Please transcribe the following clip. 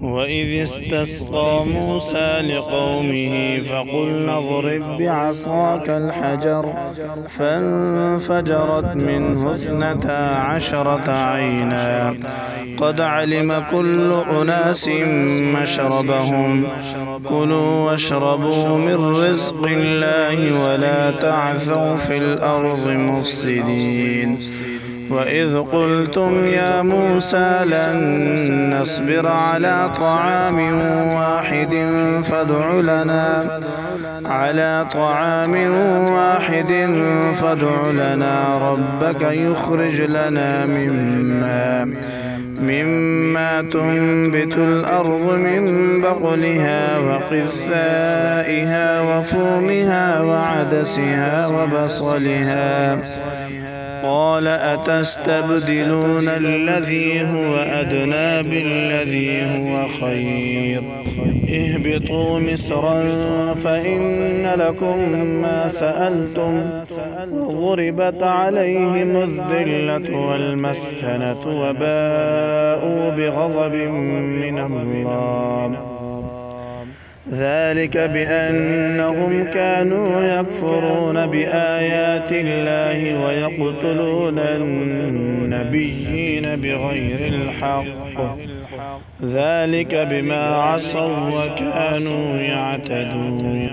وإذ استسقى موسى لقومه فقلنا اضرب بعصاك الحجر فانفجرت منه 12 عينا قد علم كل أناس مشربهم كلوا واشربوا من رزق الله ولا تعثوا في الأرض مفسدين وإذ قلتم يا موسى لن نصبر على طعام واحد فادع لنا ربك يخرج لنا مما تنبت الأرض من بقلها وقثائها وفومها وعدسها وبصلها قال أتستبدلون الذي هو أدنى بالذي هو خير اهبطوا مصرا فإن لكم ما سألتم وضربت عليهم الذلة والمسكنة وباءوا بغضب من الله ذلك بأنهم كانوا يكفرون بآيات الله ويقتلون النبيين بغير الحق ذلك بما عصوا وكانوا يعتدون